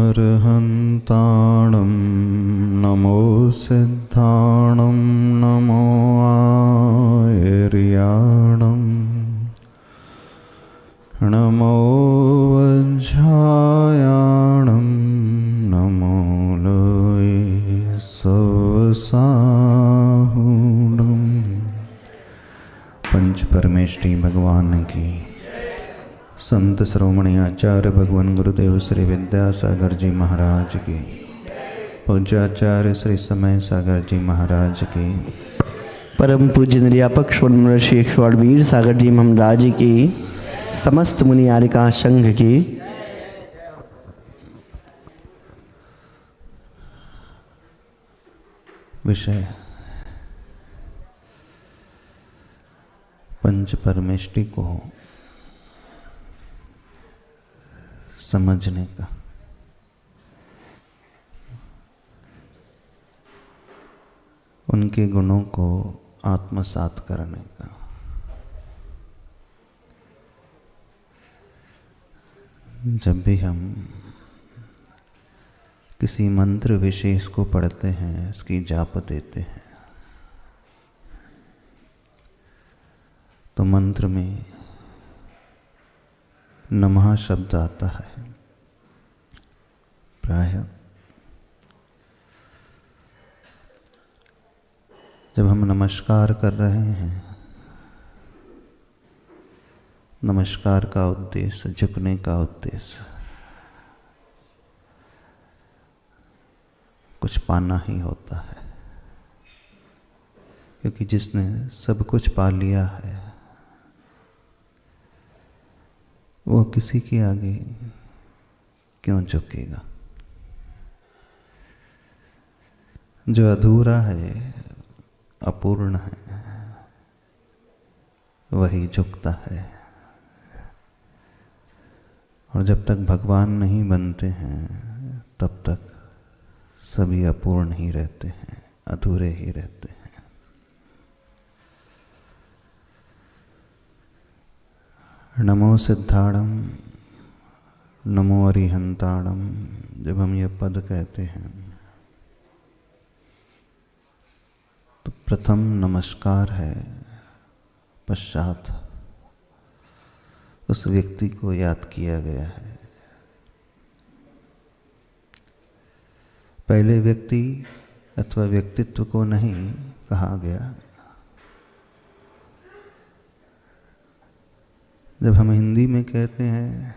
अरहन्ताणं नमो सिद्धाणं नमो आयर्याणं नमो वज्रायाणं नमो लोये सवसाहुणं। पंच परमेष्टि भगवान की, संत श्रोमणी आचार्य भगवान गुरुदेव श्री विद्यासागर जी महाराज की, पूज्याचार्य श्री समय सागर जी महाराज की, परम पूज्य निर्यापक स्वर्ण शेख वीर सागर जी महाराज की, समस्त मुनि आरिका संघ की। विषय पंच परमेष्टि को समझने का, उनके गुणों को आत्मसात करने का। जब भी हम किसी मंत्र विशेष को पढ़ते हैं, इसकी जाप देते हैं, तो मंत्र में नमः शब्द आता है। प्रायः जब हम नमस्कार कर रहे हैं, नमस्कार का उद्देश्य, झुकने का उद्देश्य कुछ पाना ही होता है, क्योंकि जिसने सब कुछ पा लिया है वो किसी के आगे क्यों झुकेगा। जो अधूरा है, अपूर्ण है, वही झुकता है। और जब तक भगवान नहीं बनते हैं तब तक सभी अपूर्ण ही रहते हैं, अधूरे ही रहते हैं। नमो सिद्धाणम नमो अरिहंताणम, जब हम ये पद कहते हैं तो प्रथम नमस्कार है, पश्चात उस व्यक्ति को याद किया गया है। पहले व्यक्ति अथवा व्यक्तित्व को नहीं कहा गया। जब हम हिंदी में कहते हैं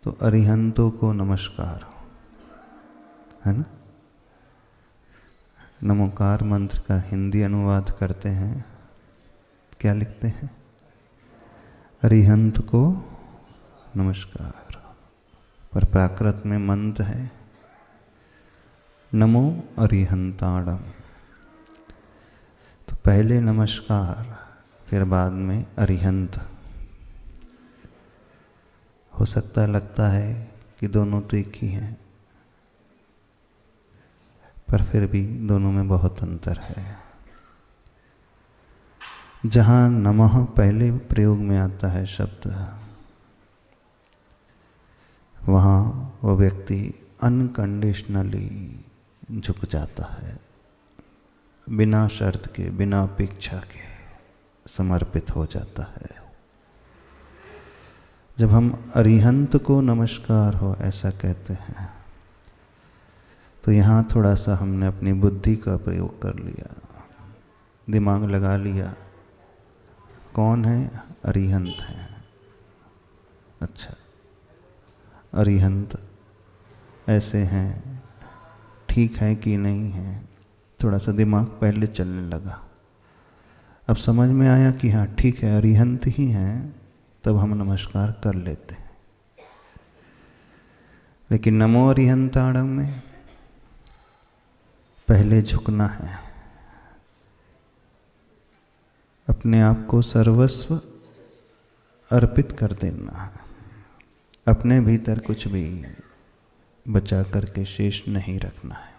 तो अरिहंतों को नमस्कार, है ना। नमोकार मंत्र का हिंदी अनुवाद करते हैं, क्या लिखते हैं? अरिहंत को नमस्कार। पर प्राकृत में मंत्र है नमो अरिहंताणम। तो पहले नमस्कार, फिर बाद में अरिहंत। हो सकता लगता है कि दोनों तो एक ही हैं, पर फिर भी दोनों में बहुत अंतर है। जहाँ नमः पहले प्रयोग में आता है शब्द, वहाँ वो व्यक्ति अनकंडीशनली झुक जाता है, बिना शर्त के, बिना अपेक्षा के समर्पित हो जाता है। जब हम अरिहंत को नमस्कार हो ऐसा कहते हैं तो यहाँ थोड़ा सा हमने अपनी बुद्धि का प्रयोग कर लिया, दिमाग लगा लिया। कौन है? अरिहंत है। अच्छा, अरिहंत ऐसे हैं, ठीक है कि नहीं है? थोड़ा सा दिमाग पहले चलने लगा। अब समझ में आया कि हाँ ठीक है, अरिहंत ही हैं, तब हम नमस्कार कर लेते हैं। लेकिन नमो अरिहंताणम में पहले झुकना है, अपने आप को सर्वस्व अर्पित कर देना है, अपने भीतर कुछ भी बचा करके शेष नहीं रखना है,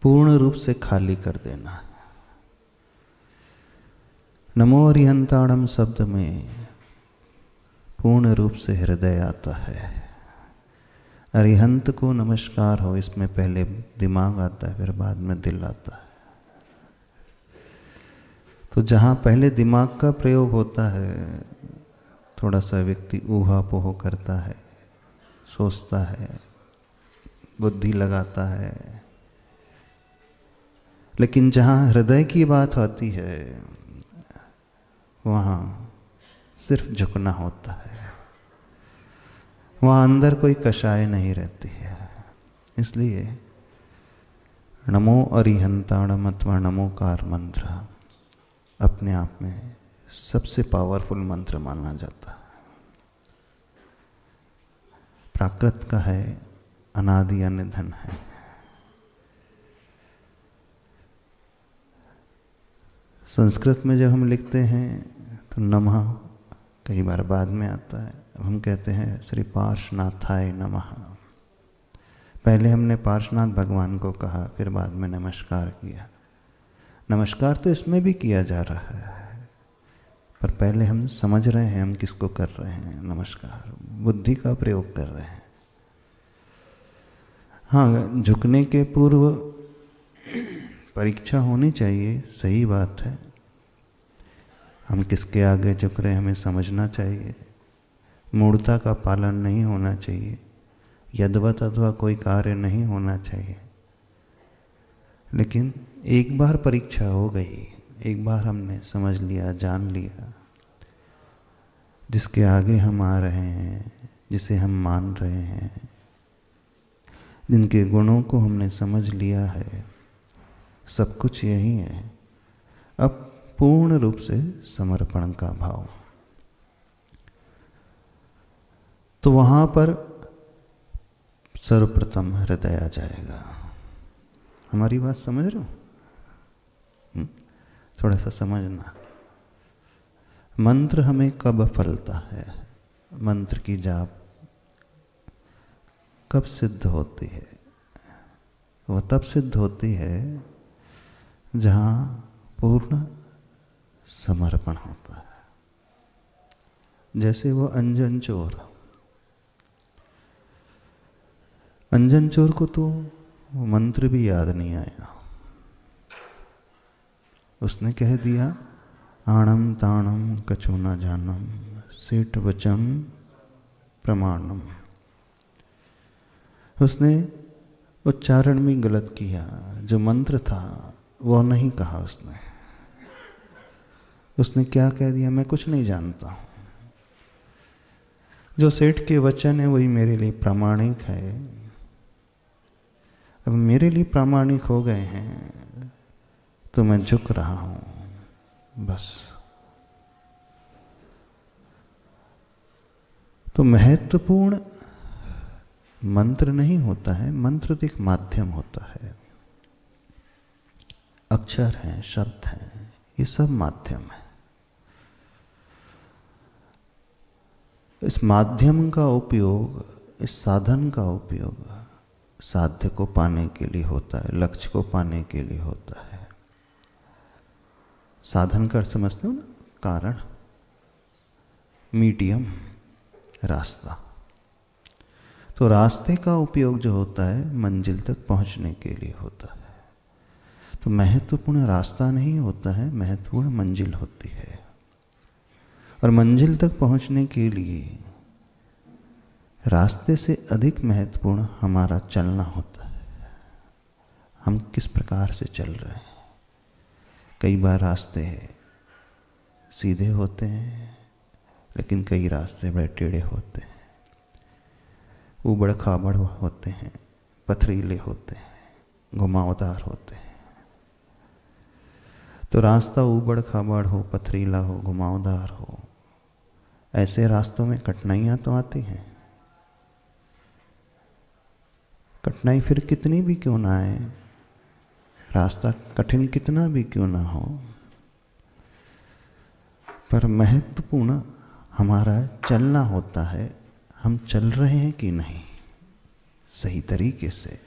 पूर्ण रूप से खाली कर देना है। नमो अरिहंताणम शब्द में पूर्ण रूप से हृदय आता है, अरिहंत को नमस्कार हो, इसमें पहले दिमाग आता है, फिर बाद में दिल आता है। तो जहाँ पहले दिमाग का प्रयोग होता है, थोड़ा सा व्यक्ति ऊहा-पोह करता है, सोचता है, बुद्धि लगाता है। लेकिन जहाँ हृदय की बात आती है, वहाँ सिर्फ झुकना होता है, वहाँ अंदर कोई कषाय नहीं रहती है। इसलिए नमो अरिहंताणम अथवा नमोकार मंत्र अपने आप में सबसे पावरफुल मंत्र माना जाता है। प्राकृत का है, अनादि अनिधन है। संस्कृत में जब हम लिखते हैं तो नमः कई बार बाद में आता है। अब हम कहते हैं श्री पार्श्वनाथाय नमः। पहले हमने पार्श्वनाथ भगवान को कहा, फिर बाद में नमस्कार किया। नमस्कार तो इसमें भी किया जा रहा है, पर पहले हम समझ रहे हैं हम किसको कर रहे हैं नमस्कार, बुद्धि का प्रयोग कर रहे हैं। हाँ, झुकने के पूर्व परीक्षा होनी चाहिए, सही बात है। हम किसके आगे झुक रहे हैं हमें समझना चाहिए। मूढ़ता का पालन नहीं होना चाहिए, यदवत अथवा कोई कार्य नहीं होना चाहिए। लेकिन एक बार परीक्षा हो गई, एक बार हमने समझ लिया, जान लिया, जिसके आगे हम आ रहे हैं, जिसे हम मान रहे हैं, जिनके गुणों को हमने समझ लिया है, सब कुछ यही है। अब पूर्ण रूप से समर्पण का भाव, तो वहाँ पर सर्वप्रथम हृदय आ जाएगा। हमारी बात समझ रहे हो? थोड़ा सा समझना। मंत्र हमें कब फलता है, मंत्र की जाप कब सिद्ध होती है? वह तब सिद्ध होती है जहाँ पूर्ण समर्पण होता है। जैसे वो अंजन चोर, अंजन चोर को तो मंत्र भी याद नहीं आया, उसने कह दिया आणम ताणम कछु न जानम सेठ वचम प्रमाणम। उसने उच्चारण में गलत किया, जो मंत्र था वो नहीं कहा उसने। उसने क्या कह दिया, मैं कुछ नहीं जानता, जो सेठ के वचन है वही मेरे लिए प्रामाणिक है। अब मेरे लिए प्रामाणिक हो गए हैं तो मैं झुक रहा हूं, बस। तो महत्वपूर्ण मंत्र नहीं होता है, मंत्र तो एक माध्यम होता है। अक्षर हैं, शब्द हैं, ये सब माध्यम है। इस माध्यम का उपयोग, इस साधन का उपयोग साध्य को पाने के लिए होता है, लक्ष्य को पाने के लिए होता है। साधन का समझते हो ना, कारण, मीडियम, रास्ता। तो रास्ते का उपयोग जो होता है मंजिल तक पहुंचने के लिए होता है। तो महत्वपूर्ण रास्ता नहीं होता है, महत्वपूर्ण मंजिल होती है। और मंजिल तक पहुंचने के लिए रास्ते से अधिक महत्वपूर्ण हमारा चलना होता है। हम किस प्रकार से चल रहे हैं। कई बार रास्ते सीधे होते हैं, लेकिन कई रास्ते बड़े टेढ़े होते हैं, ऊबड़ खाबड़ होते हैं, पथरीले होते हैं, घुमावदार होते हैं। तो रास्ता ऊबड़ खाबड़ हो, पथरीला हो, घुमावदार हो, ऐसे रास्तों में कठिनाइयाँ तो आती हैं। कठिनाई फिर कितनी भी क्यों ना आए, रास्ता कठिन कितना भी क्यों ना हो, पर महत्वपूर्ण हमारा चलना होता है। हम चल रहे हैं कि नहीं सही तरीके से।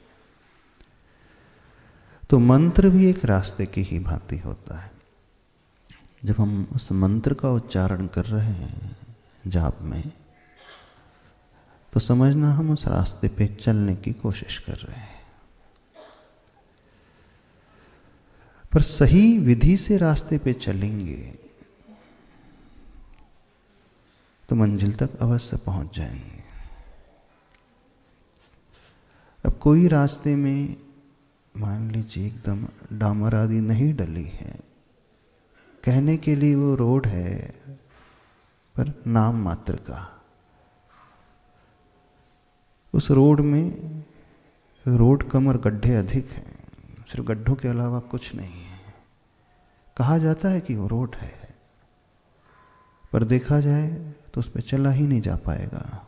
तो मंत्र भी एक रास्ते की ही भांति होता है। जब हम उस मंत्र का उच्चारण कर रहे हैं जाप में, तो समझना हम उस रास्ते पे चलने की कोशिश कर रहे हैं। पर सही विधि से रास्ते पे चलेंगे तो मंजिल तक अवश्य पहुंच जाएंगे। अब कोई रास्ते में मान लीजिए एकदम डामर आदि नहीं डली है, कहने के लिए वो रोड है पर नाम मात्र का। उस रोड में रोड कम और गड्ढे अधिक हैं, सिर्फ गड्ढों के अलावा कुछ नहीं है। कहा जाता है कि वो रोड है, पर देखा जाए तो उस पर चला ही नहीं जा पाएगा।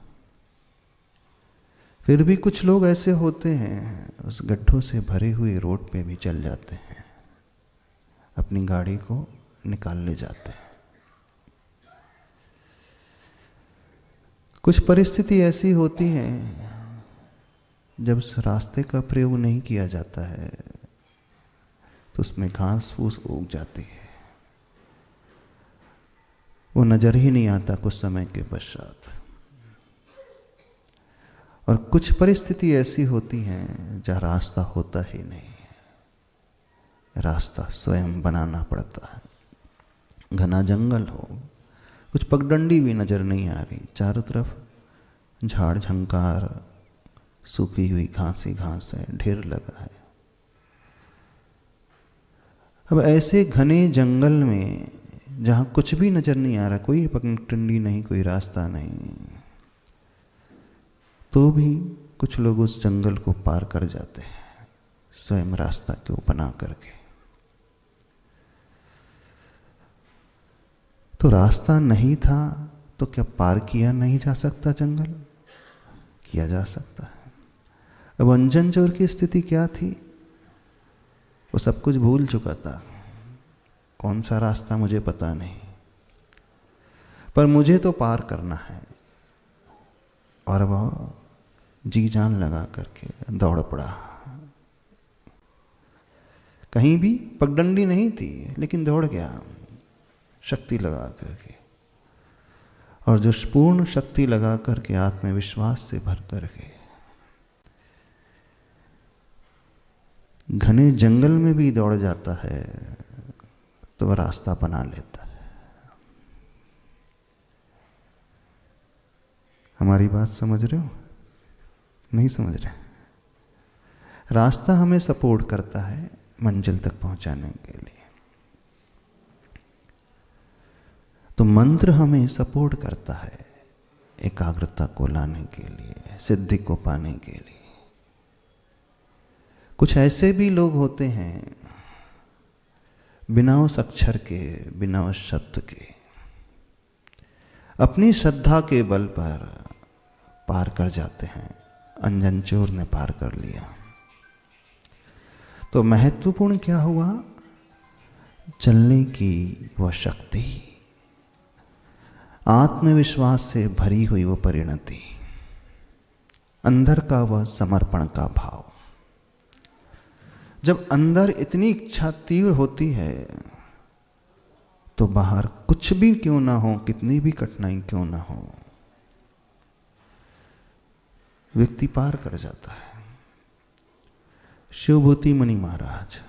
फिर भी कुछ लोग ऐसे होते हैं उस गड्ढों से भरे हुए रोड पे भी चल जाते हैं, अपनी गाड़ी को निकाल ले जाते हैं। कुछ परिस्थिति ऐसी होती है जब उस रास्ते का प्रयोग नहीं किया जाता है तो उसमें घास फूस उग जाती है, वो नजर ही नहीं आता कुछ समय के पश्चात। और कुछ परिस्थिति ऐसी होती हैं जहाँ रास्ता होता ही नहीं है, रास्ता स्वयं बनाना पड़ता है। घना जंगल हो, कुछ पगडंडी भी नजर नहीं आ रही, चारों तरफ झाड़ झंकार, सूखी हुई घास ही घास है, ढेर लगा है। अब ऐसे घने जंगल में जहाँ कुछ भी नजर नहीं आ रहा, कोई पगडंडी नहीं, कोई रास्ता नहीं, तो भी कुछ लोग उस जंगल को पार कर जाते हैं स्वयं रास्ता क्यों बना करके। तो रास्ता नहीं था तो क्या पार किया नहीं जा सकता जंगल? किया जा सकता है। अब अंजन चोर की स्थिति क्या थी? वो सब कुछ भूल चुका था, कौन सा रास्ता मुझे पता नहीं, पर मुझे तो पार करना है। और वह जी जान लगा करके दौड़ पड़ा। कहीं भी पगडंडी नहीं थी, लेकिन दौड़ गया शक्ति लगा करके। और जो पूर्ण शक्ति लगा करके आत्मविश्वास से भर करके घने जंगल में भी दौड़ जाता है तो वह रास्ता बना लेता है। हमारी बात समझ रहे हो? नहीं समझ रहे? रास्ता हमें सपोर्ट करता है मंजिल तक पहुंचाने के लिए, तो मंत्र हमें सपोर्ट करता है एकाग्रता को लाने के लिए, सिद्धि को पाने के लिए। कुछ ऐसे भी लोग होते हैं बिना उस अक्षर के, बिना उस शब्द के, अपनी श्रद्धा के बल पर पार कर जाते हैं। अंजन चोर ने पार कर लिया। तो महत्वपूर्ण क्या हुआ? चलने की वह शक्ति, आत्मविश्वास से भरी हुई वो परिणति, अंदर का वह समर्पण का भाव। जब अंदर इतनी इच्छा तीव्र होती है तो बाहर कुछ भी क्यों ना हो, कितनी भी कठिनाई क्यों ना हो, व्यक्ति पार कर जाता है। शिवभूति मुनि महाराज,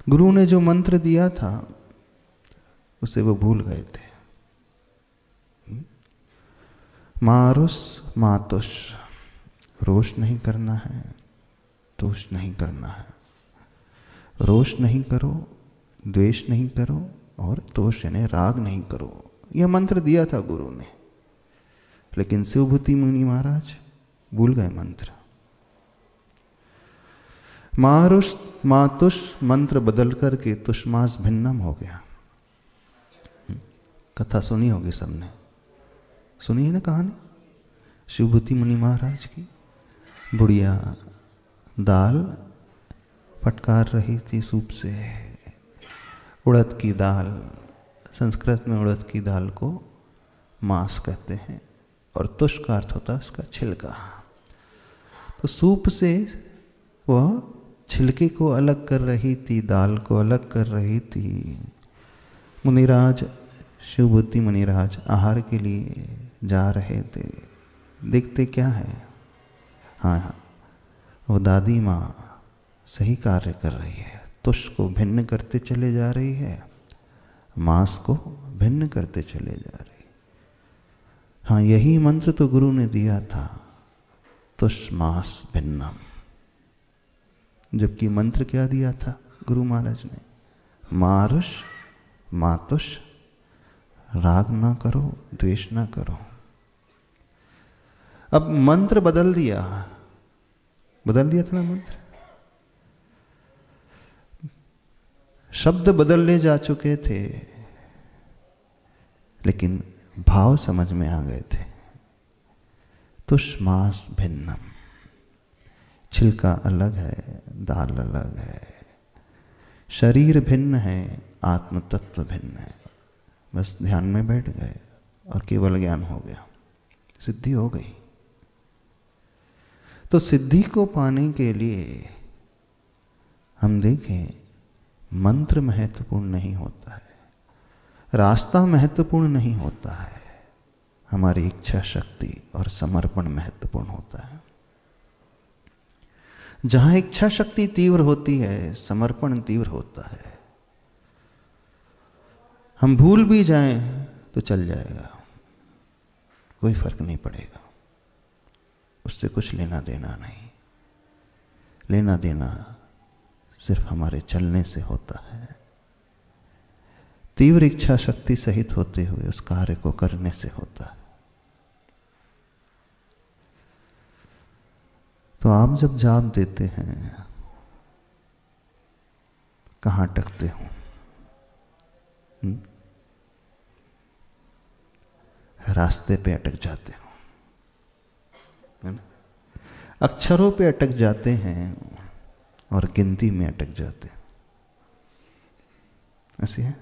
गुरु ने जो मंत्र दिया था उसे वो भूल गए थे। मारुस मातुष, रोष नहीं करना है, दोष नहीं करना है। रोष नहीं करो, द्वेष नहीं करो, और दोष यानी राग नहीं करो। यह मंत्र दिया था गुरु ने, लेकिन शिवभूति मुनि महाराज भूल गए मंत्र। मारुष मातुष मंत्र बदल करके तुष्मास भिन्नम हो गया। कथा सुनी होगी सबने, सुनी है ना कहानी शिवभूति मुनि महाराज की। बुढ़िया दाल फटकार रही थी सूप से, उड़द की दाल, संस्कृत में उड़द की दाल को मांस कहते हैं और तुष का अर्थ होता है उसका छिलका। तो सूप से वह छिलके को अलग कर रही थी, दाल को अलग कर रही थी। मुनिराज, शिवभूति मुनिराज आहार के लिए जा रहे थे, देखते क्या है, हाँ वो दादी माँ सही कार्य कर रही है, तुष को भिन्न करते चले जा रही है, मांस को भिन्न करते चले जा रही। हाँ, यही मंत्र तो गुरु ने दिया था, तुष मांस भिन्नम। जबकि मंत्र क्या दिया था गुरु महाराज ने, मारुष मातुष, राग ना करो, द्वेष ना करो। अब मंत्र बदल दिया था ना मंत्र, शब्द बदलने जा चुके थे, लेकिन भाव समझ में आ गए थे। तुष मांस भिन्नम, छिलका अलग है, दाल अलग है, शरीर भिन्न है, आत्म तत्व भिन्न है। बस ध्यान में बैठ गए और केवल ज्ञान हो गया, सिद्धि हो गई। तो सिद्धि को पाने के लिए हम देखें, मंत्र महत्वपूर्ण नहीं होता है, रास्ता महत्वपूर्ण नहीं होता है, हमारी इच्छा शक्ति और समर्पण महत्वपूर्ण होता है। जहां इच्छा शक्ति तीव्र होती है, समर्पण तीव्र होता है। हम भूल भी जाएं तो चल जाएगा, कोई फर्क नहीं पड़ेगा, उससे कुछ लेना देना नहीं। लेना देना सिर्फ हमारे चलने से होता है, तीव्र इच्छा शक्ति सहित होते हुए उस कार्य को करने से होता है। तो आप जब जाप देते हैं, कहाँ अटकते हो? रास्ते पे अटक जाते हो, है ना? अक्षरों पे अटक जाते हैं और गिनती में अटक जाते हैं, ऐसी है।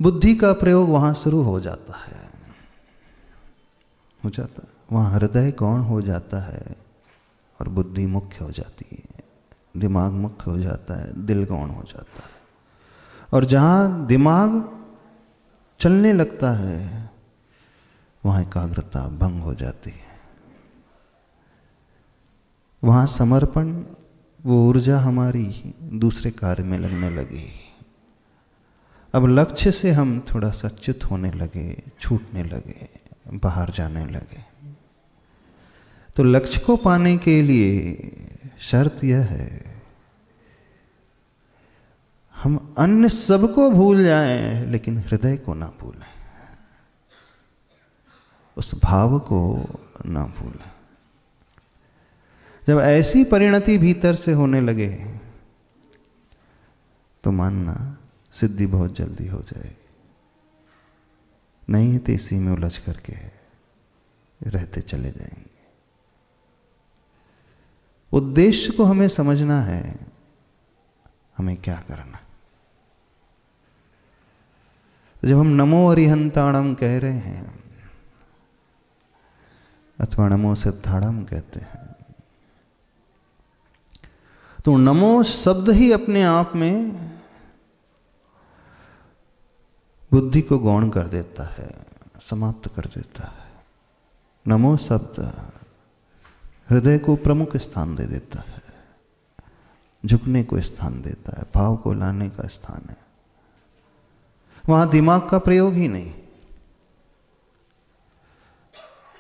बुद्धि का प्रयोग वहां शुरू हो जाता है, वहां हृदय गौण हो जाता है और बुद्धि मुख्य हो जाती है, दिमाग मुख्य हो जाता है, दिल गौण हो जाता है। और जहां दिमाग चलने लगता है, वहां एकाग्रता भंग हो जाती है, वहां समर्पण, वो ऊर्जा हमारी दूसरे कार्य में लगने लगी। अब लक्ष्य से हम थोड़ा सा च्युत होने लगे, छूटने लगे, बाहर जाने लगे। तो लक्ष्य को पाने के लिए शर्त यह है, हम अन्य सबको भूल जाएं, लेकिन हृदय को ना भूलें, उस भाव को ना भूलें। जब ऐसी परिणति भीतर से होने लगे, तो मानना सिद्धि बहुत जल्दी हो जाएगी। नहीं तो इसी में उलझ करके रहते चले जाएंगे। उद्देश्य को हमें समझना है, हमें क्या करना। जब हम नमो अरिहंताणम कह रहे हैं अथवा नमो सिद्धाणम कहते हैं, तो नमो शब्द ही अपने आप में बुद्धि को गौण कर देता है, समाप्त कर देता है। नमो शब्द हृदय को प्रमुख स्थान दे देता है, झुकने को स्थान देता है, भाव को लाने का स्थान है। वहां दिमाग का प्रयोग ही नहीं,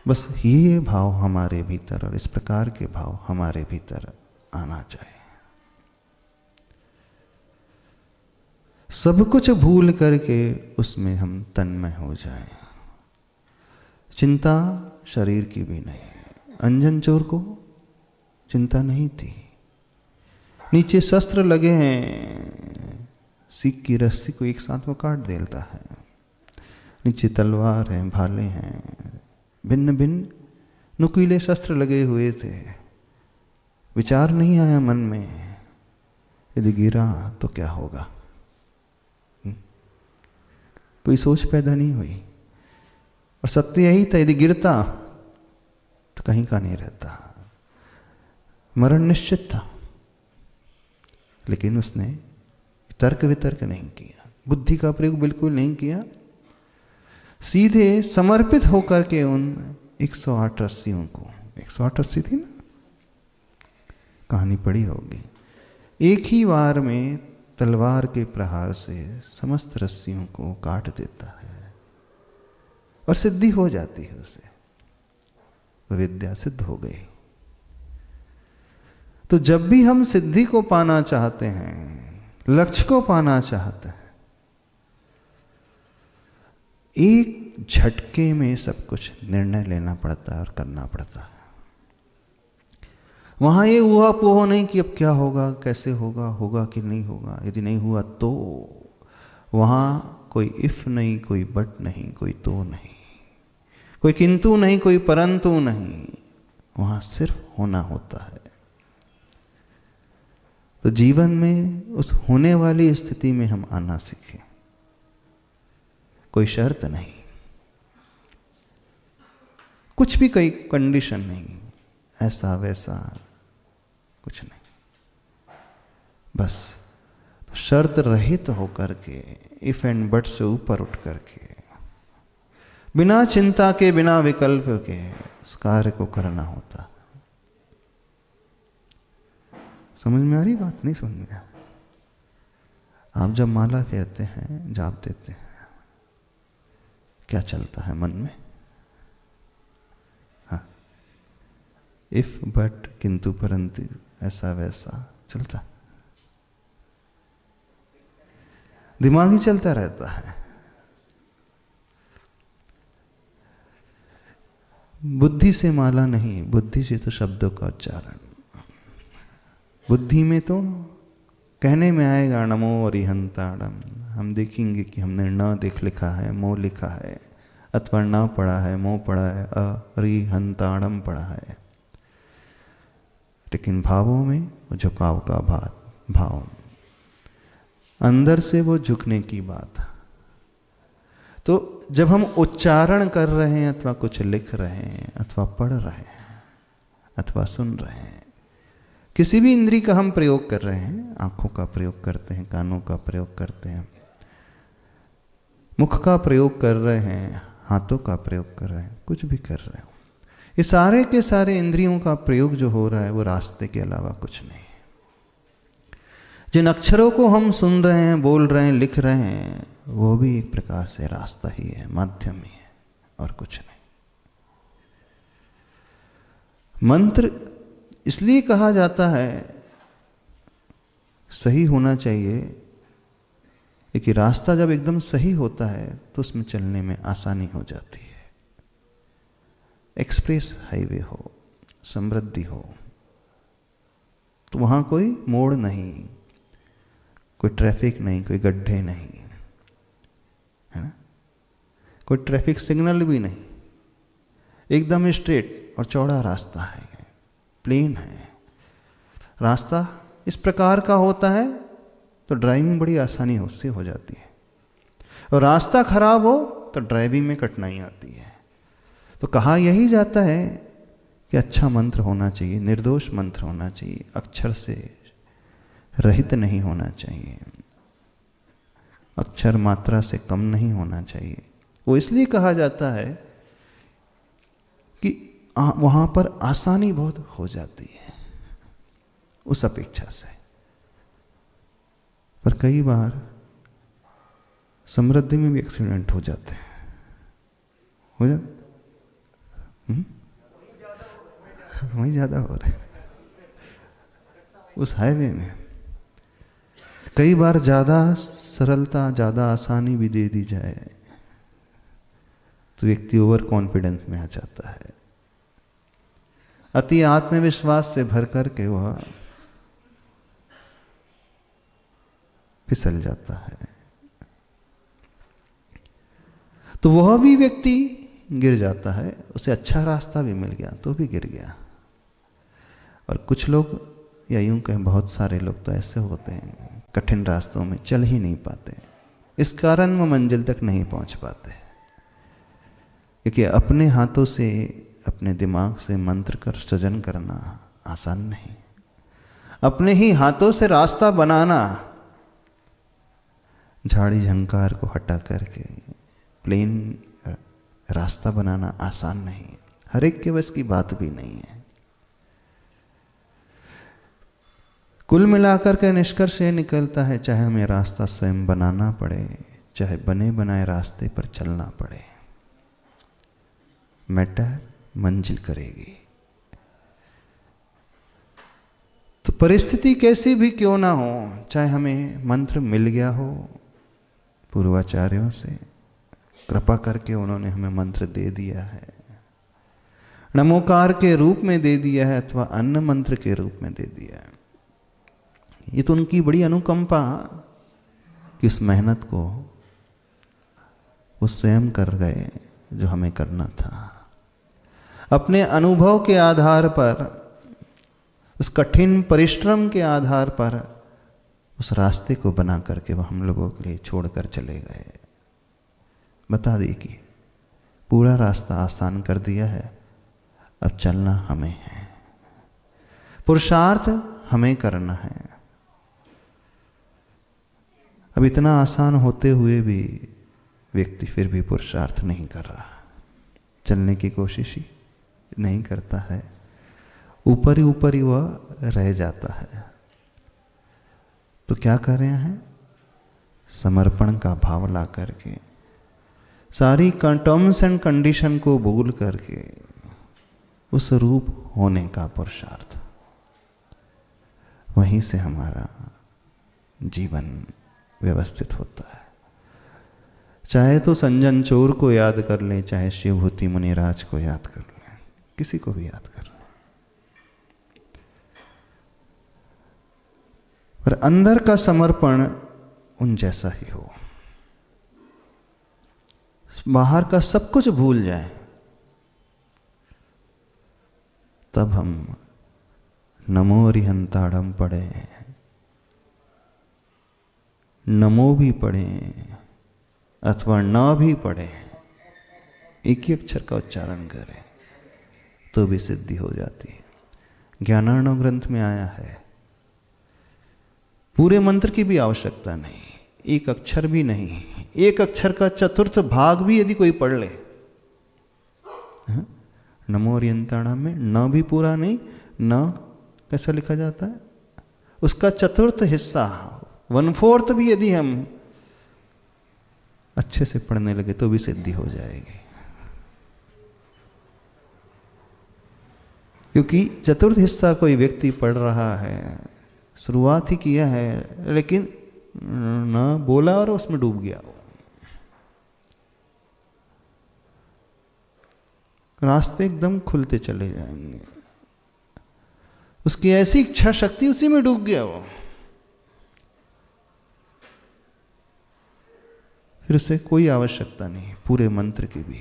बस ये भाव हमारे भीतर और इस प्रकार के भाव हमारे भीतर आना चाहिए। सब कुछ भूल करके उसमें हम तन्मय हो जाएं। चिंता शरीर की भी नहीं। अंजन चोर को चिंता नहीं थी, नीचे शस्त्र लगे हैं, सीख की रस्सी को एक साथ वो काट देता है, नीचे तलवार है, भाले हैं, भिन्न भिन्न नुकीले शस्त्र लगे हुए थे। विचार नहीं आया मन में, यदि गिरा तो क्या होगा, कोई सोच पैदा नहीं हुई। और सत्य यही था, यदि गिरता तो कहीं का नहीं रहता, मरण निश्चित था। लेकिन उसने तर्क वितर्क नहीं किया, बुद्धि का प्रयोग बिल्कुल नहीं किया, सीधे समर्पित होकर के उन 108 रस्सियों को, 108 रस्सी थी ना, कहानी पढ़ी होगी, एक ही वार में तलवार के प्रहार से समस्त रस्सियों को काट देता है और सिद्धि हो जाती है उसे, विद्या सिद्ध हो गई। तो जब भी हम सिद्धि को पाना चाहते हैं, लक्ष्य को पाना चाहते हैं, एक झटके में सब कुछ निर्णय लेना पड़ता है और करना पड़ता है। वहां ये हुआ पोह नहीं कि अब क्या होगा, कैसे होगा, होगा कि नहीं होगा, यदि नहीं हुआ तो, वहां कोई इफ नहीं, कोई बट नहीं, कोई तो नहीं, कोई किंतु नहीं, कोई परंतु नहीं, वहां सिर्फ होना होता है। तो जीवन में उस होने वाली स्थिति में हम आना सीखें, कोई शर्त नहीं, कुछ भी कोई कंडीशन नहीं, ऐसा वैसा कुछ नहीं, बस तो शर्त रहित होकर के, इफ एंड बट से ऊपर उठ करके, बिना चिंता के, बिना विकल्प के उस कार्य को करना होता। समझ में आ रही बात? नहीं समझ में? आप जब माला फेरते हैं, जाप देते हैं, क्या चलता है मन में? हाँ, इफ बट किंतु परंतु ऐसा वैसा चलता, दिमाग ही चलता रहता है। बुद्धि से माला नहीं, बुद्धि से तो शब्दों का उच्चारण। बुद्धि में तो कहने में आएगा नमो अरिहंताड़म, हम देखेंगे कि हमने न देख लिखा है, मोह लिखा है, अथवा न पढ़ा है, मोह पढ़ा है, अरिहंताड़म पढ़ा है, लेकिन भावों में वो झुकाव का भाव, अंदर से वो झुकने की बात। तो जब हम उच्चारण कर रहे हैं, अथवा कुछ लिख रहे हैं, अथवा पढ़ रहे हैं, अथवा सुन रहे हैं, किसी भी इंद्री का हम प्रयोग कर रहे हैं, आंखों का प्रयोग करते हैं, कानों का प्रयोग करते हैं, मुख का प्रयोग कर रहे हैं, हाथों का प्रयोग कर रहे हैं, कुछ भी कर रहे हो, ये सारे के सारे इंद्रियों का प्रयोग जो हो रहा है वो रास्ते के अलावा कुछ नहीं। जिन अक्षरों को हम सुन रहे हैं, बोल रहे हैं, लिख रहे हैं, वो भी एक प्रकार से रास्ता ही है, माध्यम ही है, और कुछ नहीं। मंत्र इसलिए कहा जाता है सही होना चाहिए, क्योंकि रास्ता जब एकदम सही होता है तो उसमें चलने में आसानी हो जाती है। एक्सप्रेस हाईवे हो, समृद्धि हो, तो वहां कोई मोड़ नहीं, कोई ट्रैफिक नहीं, कोई गड्ढे नहीं, है ना, कोई ट्रैफिक सिग्नल भी नहीं, एकदम स्ट्रेट और चौड़ा रास्ता है, प्लेन है। रास्ता इस प्रकार का होता है तो ड्राइविंग बड़ी आसानी से हो जाती है, और रास्ता खराब हो तो ड्राइविंग में कठिनाई आती है। तो कहा यही जाता है कि अच्छा मंत्र होना चाहिए, निर्दोष मंत्र होना चाहिए, अक्षर से रहित नहीं होना चाहिए, अक्षर मात्रा से कम नहीं होना चाहिए। वो इसलिए कहा जाता है कि वहां पर आसानी बहुत हो जाती है उस अपेक्षा से। पर कई बार समृद्धि में भी एक्सीडेंट हो जाते हैं, हो जाते, वही ज्यादा हो रहे हैं उस हाईवे में। कई बार ज्यादा सरलता, ज्यादा आसानी भी दे दी जाए तो व्यक्ति ओवर कॉन्फिडेंस में आ जाता है, अति आत्मविश्वास से भर करके वह फिसल जाता है, तो वह भी व्यक्ति गिर जाता है। उसे अच्छा रास्ता भी मिल गया तो भी गिर गया। और कुछ लोग, या यूं कहें बहुत सारे लोग तो ऐसे होते हैं, कठिन रास्तों में चल ही नहीं पाते, इस कारण वो मंजिल तक नहीं पहुंच पाते, क्योंकि अपने हाथों से, अपने दिमाग से मंत्र कर सृजन करना आसान नहीं, अपने ही हाथों से रास्ता बनाना झाड़ी झंकार को हटा करके प्लेन रास्ता बनाना आसान नहीं है, हर एक के बस की बात भी नहीं है। कुल मिलाकर के निष्कर्ष ये निकलता है, चाहे हमें रास्ता स्वयं बनाना पड़े, चाहे बने बनाए रास्ते पर चलना पड़े, मैटर मंजिल करेगी। तो परिस्थिति कैसी भी क्यों ना हो, चाहे हमें मंत्र मिल गया हो पूर्वाचार्यों से, कृपा करके उन्होंने हमें मंत्र दे दिया है, नमोकार के रूप में दे दिया है अथवा अन्य मंत्र के रूप में दे दिया है, ये तो उनकी बड़ी अनुकंपा कि उस मेहनत को वो स्वयं कर गए जो हमें करना था। अपने अनुभव के आधार पर, उस कठिन परिश्रम के आधार पर उस रास्ते को बना करके वो हम लोगों के लिए छोड़कर चले गए। बता दी कि पूरा रास्ता आसान कर दिया है, अब चलना हमें है, पुरुषार्थ हमें करना है। अब इतना आसान होते हुए भी व्यक्ति फिर भी पुरुषार्थ नहीं कर रहा, चलने की कोशिश ही नहीं करता है, ऊपर ही वह रह जाता है। तो क्या कर रहे हैं? समर्पण का भाव ला करके, सारी टर्म्स एंड कंडीशन को भूल करके उस रूप होने का पुरुषार्थ, वहीं से हमारा जीवन व्यवस्थित होता है। चाहे तो संजन चोर को याद कर लें, चाहे शिवभूति मुनिराज को याद कर लें, किसी को भी याद कर लें, पर अंदर का समर्पण उन जैसा ही हो, बाहर का सब कुछ भूल जाए, तब हम नमो रिहंताड़म पढ़े, नमो भी पढ़े अथवा न भी पढ़े, एक ही अक्षर का उच्चारण करें तो भी सिद्धि हो जाती है। ज्ञानार्णव ग्रंथ में आया है, पूरे मंत्र की भी आवश्यकता नहीं, एक अक्षर भी नहीं, एक अक्षर का चतुर्थ भाग भी यदि कोई पढ़ ले, नमो रियंताणम में न भी पूरा नहीं, न कैसा लिखा जाता है, उसका चतुर्थ हिस्सा 1/4 भी यदि हम अच्छे से पढ़ने लगे तो भी सिद्धि हो जाएगी। क्योंकि चतुर्थ हिस्सा कोई व्यक्ति पढ़ रहा है, शुरुआत ही किया है, लेकिन न बोला और उसमें डूब गया, रास्ते एकदम खुलते चले जाएंगे, उसकी ऐसी इच्छा शक्ति उसी में डूब गया वो, फिर उसे कोई आवश्यकता नहीं पूरे मंत्र की भी।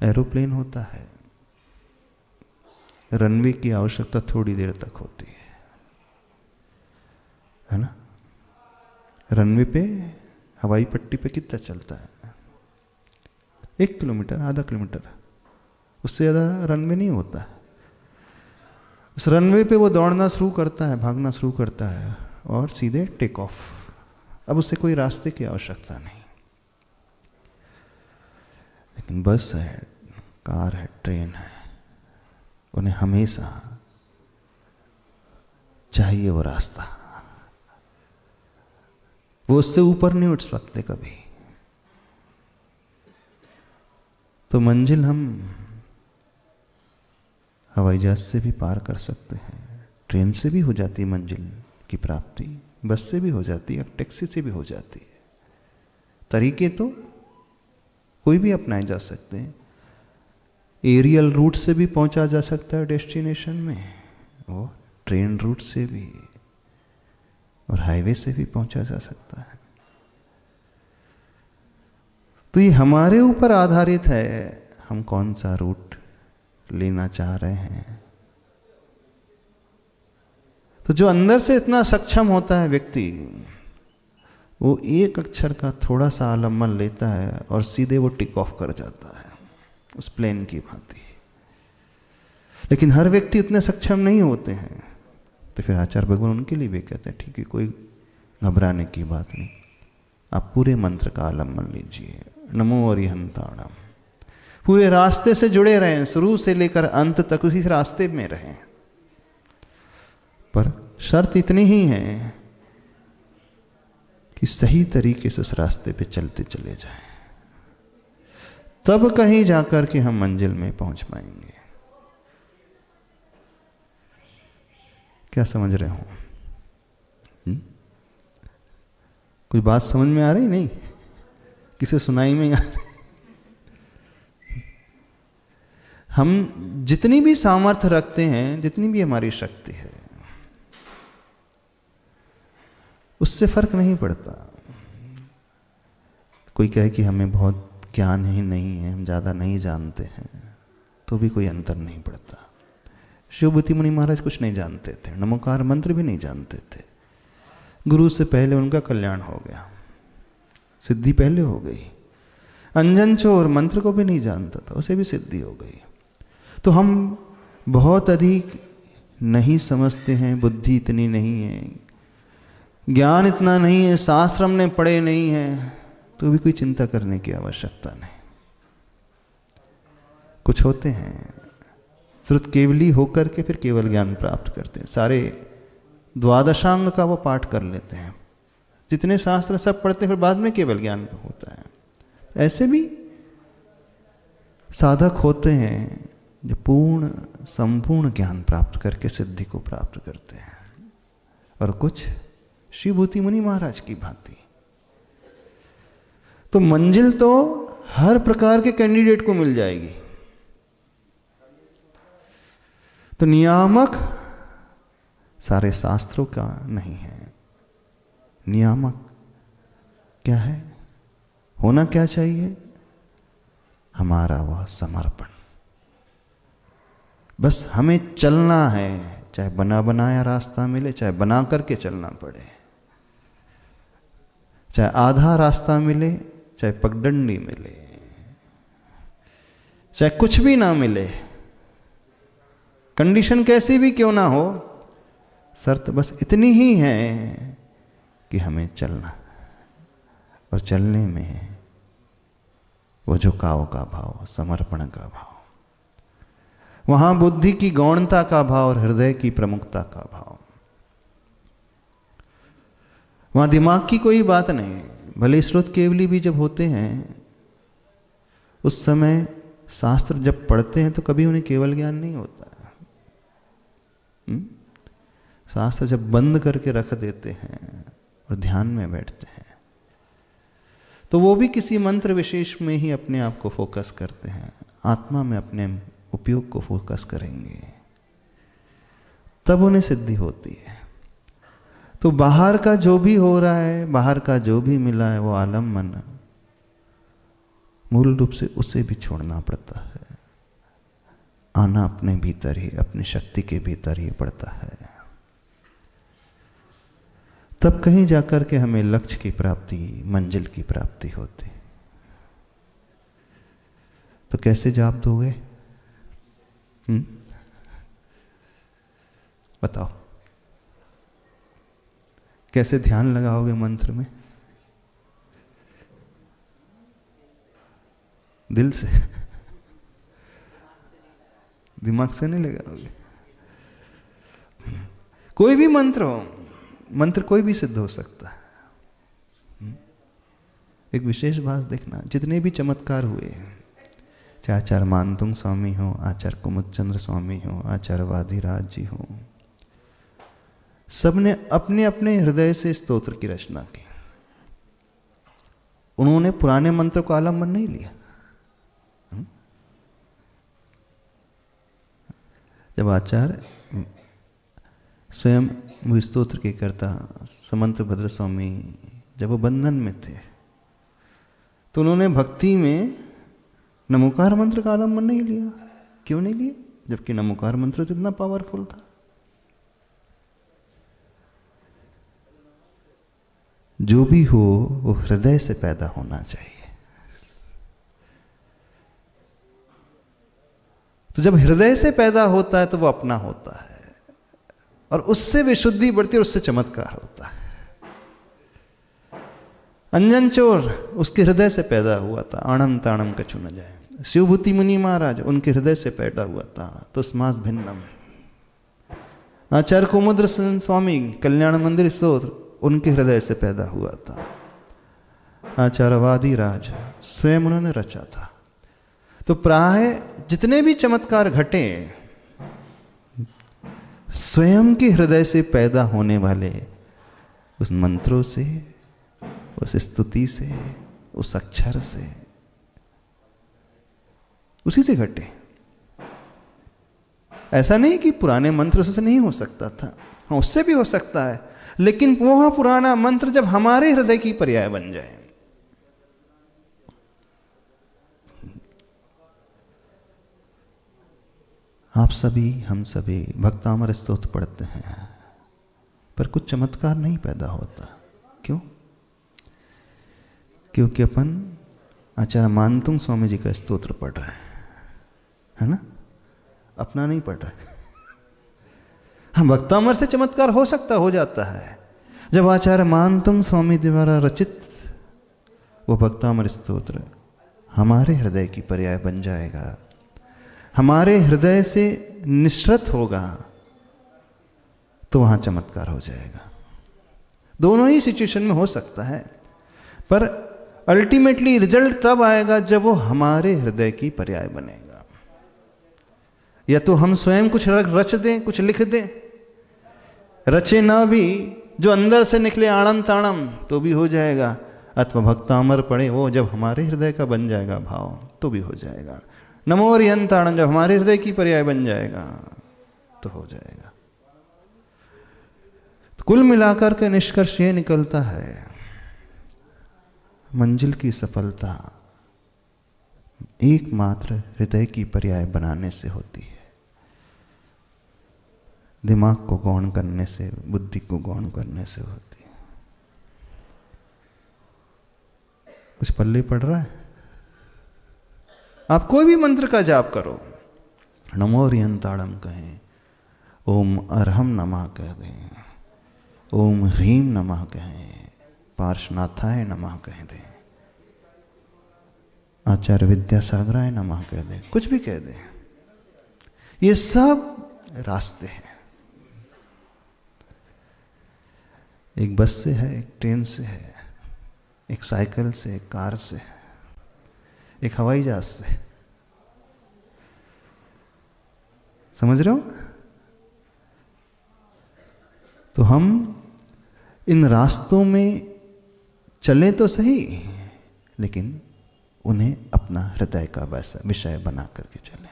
एरोप्लेन होता है, रनवे की आवश्यकता थोड़ी देर तक होती है ना। रनवे पे, हवाई पट्टी पे कितना चलता है? 1 किलोमीटर, आधा किलोमीटर, उससे ज़्यादा रनवे नहीं होता है। उस रनवे पे वो दौड़ना शुरू करता है, भागना शुरू करता है और सीधे टेक ऑफ। अब उससे कोई रास्ते की आवश्यकता नहीं। लेकिन बस है, कार है, ट्रेन है, उन्हें हमेशा चाहिए वो रास्ता, वो उससे ऊपर नहीं उठ सकते कभी। तो मंजिल हम हवाई जहाज से भी पार कर सकते हैं, ट्रेन से भी हो जाती है मंजिल की प्राप्ति, बस से भी हो जाती है, टैक्सी से भी हो जाती है। तरीके तो कोई भी अपनाए जा सकते हैं। एरियल रूट से भी पहुंचा जा सकता है डेस्टिनेशन में, और ट्रेन रूट से भी, और हाईवे से भी पहुंचा जा सकता है। तो ये हमारे ऊपर आधारित है, हम कौन सा रूट लेना चाह रहे हैं। तो जो अंदर से इतना सक्षम होता है व्यक्ति, वो एक अक्षर का थोड़ा सा आलम्बन लेता है और सीधे वो टिक ऑफ कर जाता है उस प्लेन की भांति। लेकिन हर व्यक्ति इतने सक्षम नहीं होते हैं, तो फिर आचार्य भगवान उनके लिए भी कहते हैं ठीक है, कोई घबराने की बात नहीं। आप पूरे मंत्र का आलम्बन लीजिए, नमो अरिहंताणम। पूरे रास्ते से जुड़े रहें, शुरू से लेकर अंत तक उसी रास्ते में रहें। पर शर्त इतनी ही है कि सही तरीके से उस रास्ते पे चलते चले जाएं, तब कहीं जाकर के हम मंजिल में पहुंच पाएंगे। क्या समझ रहे हो? कोई बात समझ में आ रही? नहीं, किसे सुनाई में आ रही? हम जितनी भी सामर्थ्य रखते हैं, जितनी भी हमारी शक्ति है, उससे फर्क नहीं पड़ता। कोई कहे कि हमें बहुत ज्ञान ही नहीं है, हम ज़्यादा नहीं जानते हैं, तो भी कोई अंतर नहीं पड़ता। शिवभूति मुनि महाराज कुछ नहीं जानते थे, नमोकार मंत्र भी नहीं जानते थे। गुरु से पहले उनका कल्याण हो गया, सिद्धि पहले हो गई। अंजन चोर मंत्र को भी नहीं जानता था, उसे भी सिद्धि हो गई। तो हम बहुत अधिक नहीं समझते हैं, बुद्धि इतनी नहीं है, ज्ञान इतना नहीं है, शास्त्र हमने पढ़े नहीं है, तो भी कोई चिंता करने की आवश्यकता नहीं। कुछ होते हैं श्रुत केवली होकर के फिर केवल ज्ञान प्राप्त करते हैं, सारे द्वादशांग का वो पाठ कर लेते हैं, जितने शास्त्र सब पढ़ते हैं, फिर बाद में केवल ज्ञान होता है। ऐसे भी साधक होते हैं जो पूर्ण संपूर्ण ज्ञान प्राप्त करके सिद्धि को प्राप्त करते हैं, और कुछ शिवभूति मुनि महाराज की भांति। तो मंजिल तो हर प्रकार के कैंडिडेट को मिल जाएगी। तो नियामक सारे शास्त्रों का नहीं है। नियामक क्या है? होना क्या चाहिए? हमारा वह समर्पण। बस हमें चलना है, चाहे बना बनाया रास्ता मिले, चाहे बना करके चलना पड़े, चाहे आधा रास्ता मिले, चाहे पगडंडी मिले, चाहे कुछ भी ना मिले, कंडीशन कैसी भी क्यों ना हो, शर्त बस इतनी ही है कि हमें चलना, और चलने में वो झुकाव का भाव, समर्पण का भाव, वहां बुद्धि की गौणता का भाव और हृदय की प्रमुखता का भाव। वहां दिमाग की कोई बात नहीं। भले श्रुत केवली भी जब होते हैं, उस समय शास्त्र जब पढ़ते हैं तो कभी उन्हें केवल ज्ञान नहीं होता है। शास्त्र जब बंद करके रख देते हैं और ध्यान में बैठते हैं, तो वो भी किसी मंत्र विशेष में ही अपने आप को फोकस करते हैं, आत्मा में अपने उपयोग को फोकस करेंगे, तब उन्हें सिद्धि होती है। तो बाहर का जो भी हो रहा है, बाहर का जो भी मिला है, वो आलम्बन मूल रूप से उसे भी छोड़ना पड़ता है। आना अपने भीतर ही, अपनी शक्ति के भीतर ही पड़ता है। तब कहीं जाकर के हमें लक्ष्य की प्राप्ति, मंजिल की प्राप्ति होती। तो कैसे जवाब दोगे? बताओ, कैसे ध्यान लगाओगे मंत्र में? दिल से, दिमाग से नहीं लगाओगे। कोई भी मंत्र हो, मंत्र कोई भी सिद्ध हो सकता है। एक विशेष बात देखना, जितने भी चमत्कार हुए, चाहे आचार्य मानतुंग स्वामी हो, आचार्य कुमुदचंद्र स्वामी हो, आचार्य वादिराज जी हो, सबने अपने अपने हृदय से स्तोत्र की रचना की। उन्होंने पुराने मंत्र को आलम्बन नहीं लिया। जब आचार्य स्वयं वो स्तोत्र के करता, समंत भद्र स्वामी जब वो बंधन में थे, तो उन्होंने भक्ति में नमोकार मंत्र का आलम्बन नहीं लिया। क्यों नहीं लिया? जबकि नमोकार मंत्र तो इतना पावरफुल था। जो भी हो वो हृदय से पैदा होना चाहिए। तो जब हृदय से पैदा होता है तो वो अपना होता है, और उससे विशुद्धि बढ़ती है और उससे चमत्कार होता है। अंजन चोर उसके हृदय से पैदा हुआ था, आणम ताणम कछु न जाए। शिवभूति मुनि महाराज उनके हृदय से पैदा हुआ था, तो स्मास भिन्नम। आचार्य कुमुद्र स्वामी कल्याण मंदिर स्तोत्र उनके हृदय से पैदा हुआ था। आचार्य वादिराज स्वयं उन्होंने रचा था। तो प्राय जितने भी चमत्कार घटे स्वयं के हृदय से पैदा होने वाले उस मंत्रों से, उस स्तुति से, उस अक्षर से, उसी से घटे। ऐसा नहीं कि पुराने मंत्र से नहीं हो सकता था, हाँ उससे भी हो सकता है, लेकिन वह पुराना मंत्र जब हमारे हृदय की पर्याय बन जाए। आप सभी हम सभी भक्तामर स्तोत्र पढ़ते हैं, पर कुछ चमत्कार नहीं पैदा होता। क्यों? क्योंकि अपन आचार्य मानतुंग स्वामी जी का स्तोत्र पढ़ रहे है ना, अपना नहीं पढ़ रहे। हाँ, भक्तामर से चमत्कार हो सकता, हो जाता है। जब आचार्य मानतुंग स्वामी द्वारा रचित वो भक्तामर स्तोत्र हमारे हृदय की पर्याय बन जाएगा, हमारे हृदय से निश्रित होगा, तो वहां चमत्कार हो जाएगा। दोनों ही सिचुएशन में हो सकता है, पर अल्टीमेटली रिजल्ट तब आएगा जब वो हमारे हृदय की पर्याय बनेगा। या तो हम स्वयं कुछ रच दें, कुछ लिख दें, रचे ना भी, जो अंदर से निकले आणम ताणम तो भी हो जाएगा, अथवा भक्तामर पढ़े वो जब हमारे हृदय का बन जाएगा भाव तो भी हो जाएगा। नमो हरियंताणम जब हमारे हृदय की पर्याय बन जाएगा तो हो जाएगा। तो कुल मिलाकर के निष्कर्ष ये निकलता है, मंजिल की सफलता एकमात्र हृदय की पर्याय बनाने से होती है। दिमाग को गौण करने से, बुद्धि को गौण करने से होती है। कुछ पल्ले पड़ रहा है? आप कोई भी मंत्र का जाप करो, नमो हरियंताणम कहें, ओम अरहम नमः कह दें, ओम ह्रीम नमः कहें, पार्श्वनाथाय नमः कह दें, आचार्य विद्यासागराय नमः कह दें, कुछ भी कह दें, ये सब रास्ते हैं। एक बस से है, एक ट्रेन से है, एक साइकिल से, एक कार से, एक हवाई जहाज से। समझ रहे हो? तो हम इन रास्तों में चले तो सही, लेकिन उन्हें अपना हृदय का वैसा विषय बना करके चले।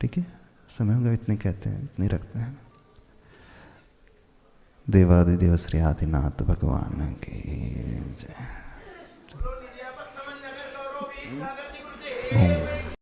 ठीक है, समय होगा, इतने कहते हैं, इतने रखते हैं। देवादिदेव श्री आदिनाथ भगवान की जय।